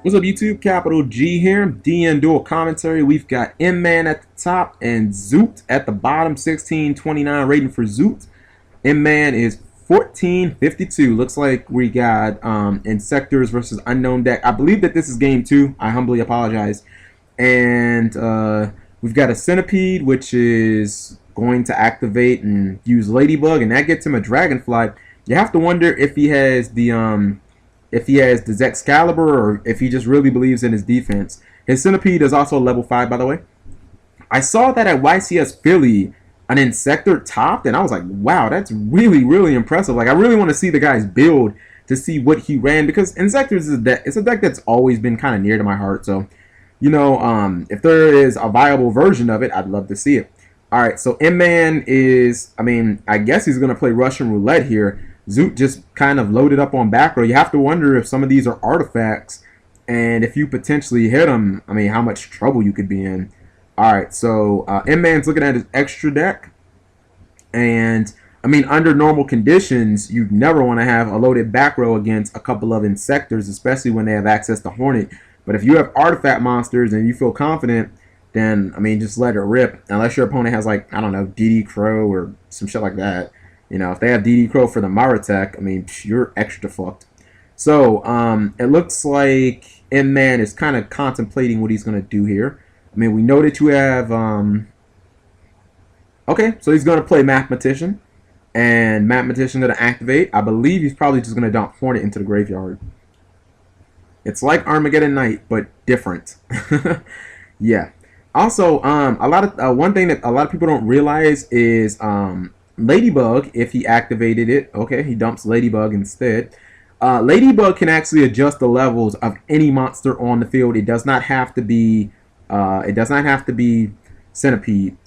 What's up, YouTube? Capital G here. DN Dual Commentary. We've got M-Man at the top and Zoot at the bottom. 1629 rating for Zoot. M-Man is 1452. Looks like we got Inzektors versus Unknown deck. I believe that this is game 2. I humbly apologize. And we've got a Centipede, which is going to activate and use Ladybug, and that gets him a Dragonfly. You have to wonder if he has the Excalibur, or if he just really believes in his defense. His Centipede is also level 5, by the way. I saw that at YCS Philly, an Inzektor topped, and I was like, wow, that's really, really impressive. Like, I really want to see the guy's build to see what he ran, because Inzektors is a deck. It's a deck that's always been kind of near to my heart. So, you know, if there is a viable version of it, I'd love to see it. All right, so M-Man is, I guess he's going to play Russian roulette here. Zoot just kind of loaded up on back row. You have to wonder if some of these are artifacts, and if you potentially hit them, how much trouble you could be in. Alright, so M-Man's looking at his extra deck, and under normal conditions, you'd never want to have a loaded back row against a couple of Inzektors, especially when they have access to Hornet. But if you have artifact monsters and you feel confident, then, just let it rip, unless your opponent has, like, I don't know, DD Crow or some shit like that. You know, if they have DD Crow for the Maratech, you're extra fucked. So, it looks like M-Man is kind of contemplating what he's going to do here. We know that you have, okay, so he's going to play Mathematician. And Mathematician going to activate. I believe he's probably just going to dump Hornet into the graveyard. It's like Armageddon Knight, but different. Yeah. Also, one thing that a lot of people don't realize is, Ladybug, if he activated it, okay, he dumps Ladybug instead. Ladybug can actually adjust the levels of any monster on the field. It does not have to be Centipede.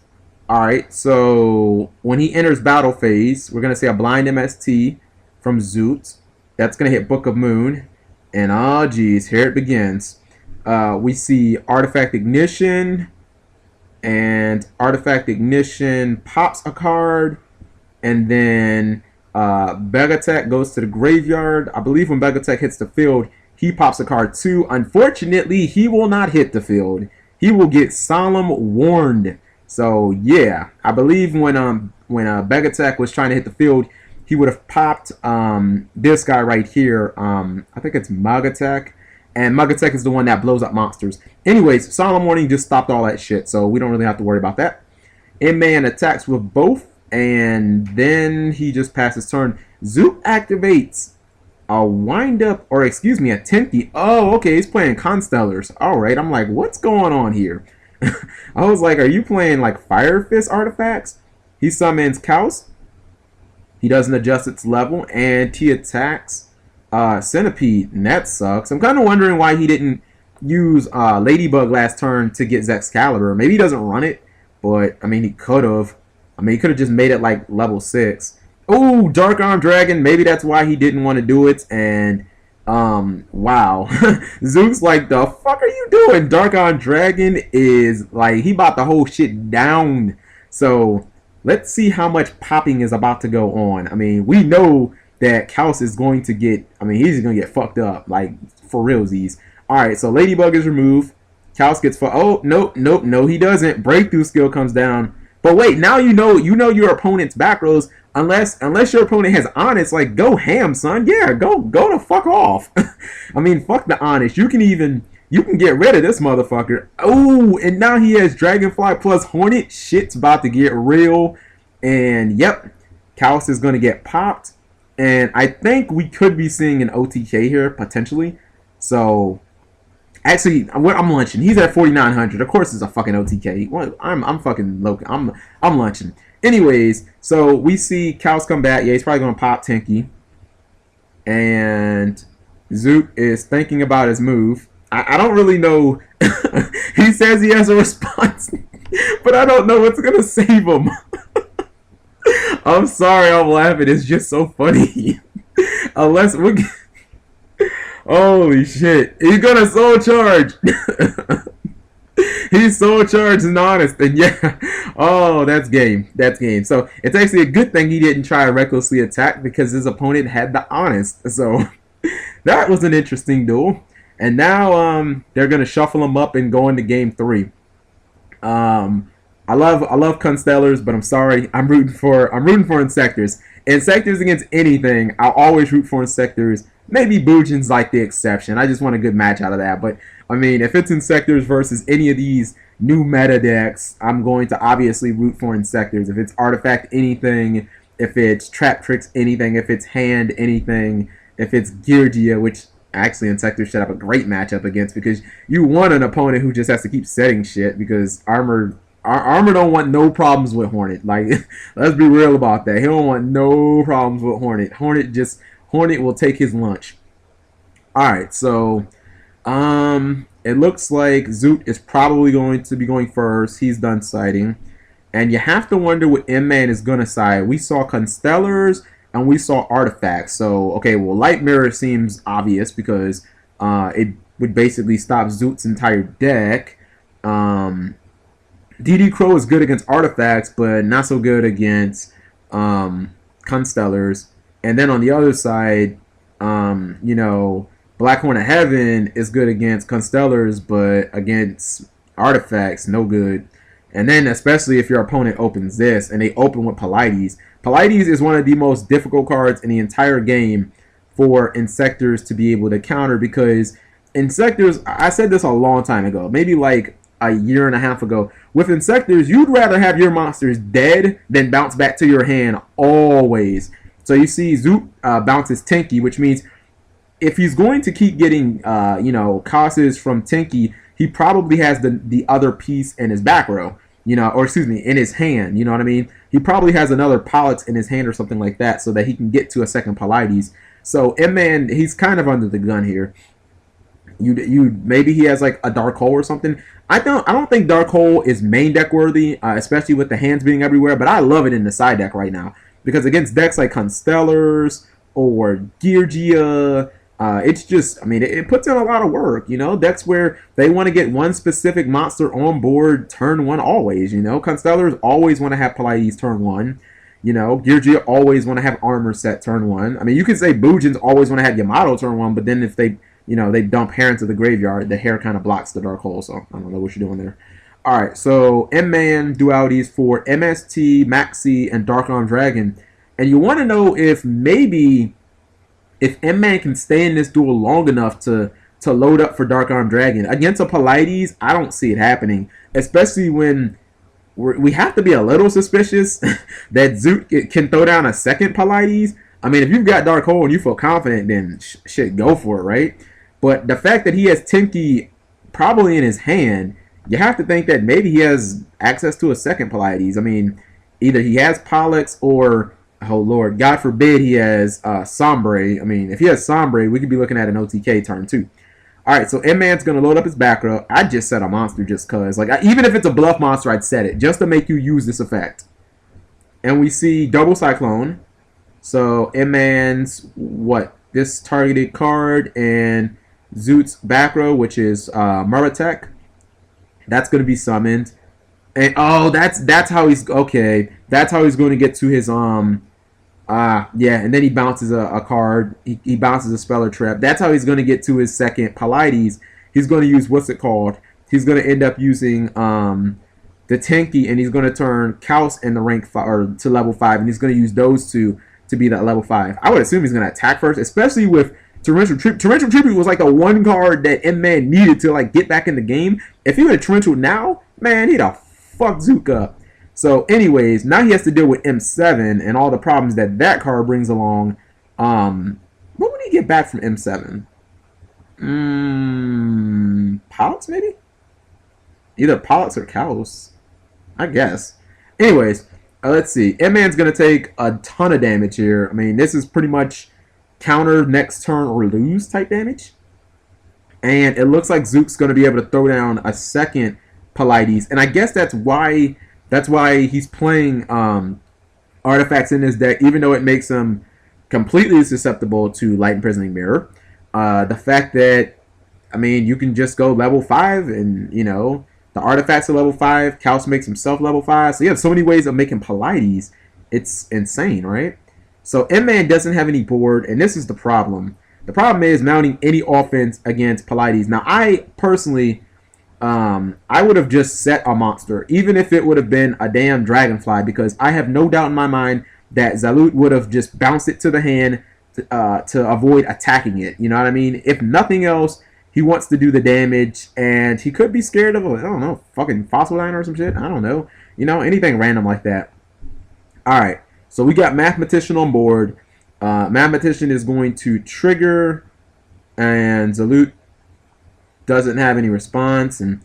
Alright, so when he enters battle phase, we're gonna say a blind MST from Zoot. That's gonna hit Book of Moon. And oh geez, here it begins. We see Artifact Ignition, and Artifact Ignition pops a card. And then MegaCapitalG goes to the graveyard. I believe when MegaCapitalG hits the field, he pops a card too. Unfortunately, he will not hit the field. He will get Solemn Warned. So yeah, I believe when MegaCapitalG was trying to hit the field, he would have popped this guy right here. I think it's MegaCapitalG. And MegaCapitalG is the one that blows up monsters. Anyways, Solemn Warning just stopped all that shit, so we don't really have to worry about that. M-Man attacks with both. And then he just passes turn. Zoot activates a wind-up, or excuse me, a Tenki. Oh, okay, he's playing Constellars. Alright, I'm like, what's going on here? I was like, are you playing like Fire Fist artifacts? He summons Kaus. He doesn't adjust its level, and he attacks Centipede, and that sucks. I'm kind of wondering why he didn't use Ladybug last turn to get Excalibur. Maybe he doesn't run it, but, he could have. He could have just made it like level 6. Oh, Dark Arm Dragon. Maybe that's why he didn't want to do it. And, wow. Zoot's like, the fuck are you doing? Dark Arm Dragon is like, he bought the whole shit down. So, let's see how much popping is about to go on. We know that Kaus is going to get, he's going to get fucked up. Like, for realsies. Alright, so Ladybug is removed. Kaus gets fucked. Oh, no, he doesn't. Breakthrough skill comes down. But wait, now you know your opponent's back rows. Unless your opponent has Honest, like, go ham, son. Yeah, go the fuck off. Fuck the Honest. You can get rid of this motherfucker. Oh, and now he has Dragonfly plus Hornet. Shit's about to get real. And yep, Kaus is gonna get popped. And I think we could be seeing an OTK here potentially. So actually, I'm lunching. He's at 4,900. Of course, it's a fucking OTK. I'm fucking low. I'm lunching. Anyways, so we see Kaus come back. Yeah, he's probably gonna pop Tenki. And Zoot is thinking about his move. I don't really know. He says he has a response, but I don't know what's gonna save him. I'm sorry, I'm laughing. It's just so funny. Unless we. Holy shit. He's gonna soul charge. He's soul charged and honest. And yeah. Oh, that's game. That's game. So it's actually a good thing he didn't try to recklessly attack because his opponent had the honest. So that was an interesting duel. And now they're gonna shuffle them up and go into game 3. I love Constellars, but I'm sorry, I'm rooting for Inzektors. Inzektors against anything, I'll always root for Inzektors. Maybe Bujin's like the exception. I just want a good match out of that. But I mean, if it's Inzektors versus any of these new meta decks, I'm going to obviously root for Inzektors. If it's Artifact anything, if it's Trap Tricks anything, if it's Hand anything, if it's Yugioh, which actually Inzektors should have a great matchup against, because you want an opponent who just has to keep setting shit, because Armor don't want no problems with Hornet. Like, let's be real about that. He don't want no problems with Hornet. Hornet will take his lunch. Alright, so it looks like Zoot is probably going to be going first. He's done siding. And you have to wonder what M-Man is going to side. We saw Constellars and we saw Artifacts. So, okay, well, Light Mirror seems obvious because it would basically stop Zoot's entire deck. DD Crow is good against Artifacts, but not so good against Constellars. And then on the other side, you know, Black Horn of Heaven is good against Constellars, but against Artifacts, no good. And then especially if your opponent opens this, and they open with Pleiades. Pleiades is one of the most difficult cards in the entire game for Inzektors to be able to counter, because Inzektors, I said this a long time ago, maybe like a year and a half ago, with Inzektors, you'd rather have your monsters dead than bounce back to your hand always. So you see Zoot bounces Tenki, which means if he's going to keep getting, you know, causes from Tenki, he probably has the other piece in his back row, you know, or excuse me, in his hand, you know what I mean? He probably has another Pollux in his hand or something like that so that he can get to a second Pleiades. So M-Man, he's kind of under the gun here. You maybe he has like a Dark Hole or something. I don't think Dark Hole is main deck worthy, especially with the hands being everywhere, but I love it in the side deck right now. Because against decks like Constellars or Yugioh, it's just, I mean, it puts in a lot of work, you know. Decks where they want to get one specific monster on board turn 1 always, you know. Constellars always want to have Pleiades turn 1. You know, Yugioh always want to have Armor set turn 1. I mean, you could say Bujins always want to have Yamato turn 1, but then if they, you know, they dump hair into the graveyard, the hair kind of blocks the Dark Hole, so I don't know what you're doing there. Alright, so M-Man dualities for MST, Maxi, and Dark Arm Dragon. And you want to know if maybe if M-Man can stay in this duel long enough to load up for Dark Arm Dragon. Against a Pleiades, I don't see it happening. Especially when we have to be a little suspicious that Zoot can throw down a second Pleiades. I mean, if you've got Dark Hole and you feel confident, then shit, go for it, right? But the fact that he has Tenki probably in his hand, you have to think that maybe he has access to a second Pleiades. I mean, either he has Pollux or, oh Lord, God forbid he has Sombre. I mean, if he has Sombre, we could be looking at an OTK turn 2. Alright, so M-Man's going to load up his back row. I just set a monster just because. Like, even if it's a bluff monster, I'd set it just to make you use this effect. And we see Double Cyclone. So M-Man's, what? This targeted card and Zoot's back row, which is Muratek. That's going to be summoned. And oh, that's how he's okay. That's how he's going to get to his yeah, and then he bounces a card. He bounces a Speller Trap. That's how he's going to get to his second Pleiades. He's going to use, what's it called? He's going to end up using the Tenki, and he's going to turn Kaus in the rank 5 or to level 5, and he's going to use those two to be that level 5. I would assume he's going to attack first, especially with Torrential Tribute. Torrential Tribute was like the one card that M-Man needed to like get back in the game. If he would have Torrential now, man, he'd have fucked Zook up. So anyways, now he has to deal with M7 and all the problems that card brings along. What would he get back from M7? Pollux maybe? Either Pollux or Kaus, I guess. Anyways, let's see. M-Man's going to take a ton of damage here. I mean, this is pretty much counter next turn or lose type damage. And it looks like Zook's going to be able to throw down a second Pleiades. And I guess that's why he's playing artifacts in his deck, even though it makes him completely susceptible to Light Imprisoning Mirror. The fact that, I mean, you can just go level 5 and, you know, the artifacts are level 5. Kaus makes himself level 5. So you have so many ways of making Pleiades. It's insane, right? So M-Man doesn't have any board, and this is the problem. The problem is mounting any offense against Pleiades. Now, I personally, I would have just set a monster, even if it would have been a damn Dragonfly, because I have no doubt in my mind that Zalut would have just bounced it to the hand to avoid attacking it. You know what I mean? If nothing else, he wants to do the damage, and he could be scared of, I don't know, fucking Fossil Diner or some shit. I don't know. You know, anything random like that. Alright, so we got Mathematician on board. Mathematician is going to trigger, and Zalut doesn't have any response, and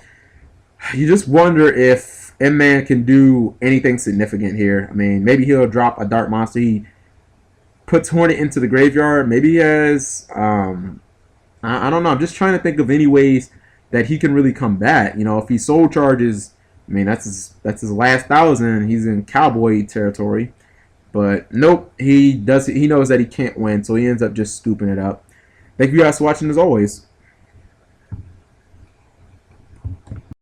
you just wonder if M-Man can do anything significant here. I mean, maybe he'll drop a Dark Monster. He puts Hornet into the graveyard. Maybe he has, I don't know. I'm just trying to think of any ways that he can really combat. You know, if he Soul Charges, I mean, that's his last 1,000. He's in Cowboy territory. But nope, he knows that he can't win, so he ends up just scooping it up. Thank you guys for watching as always.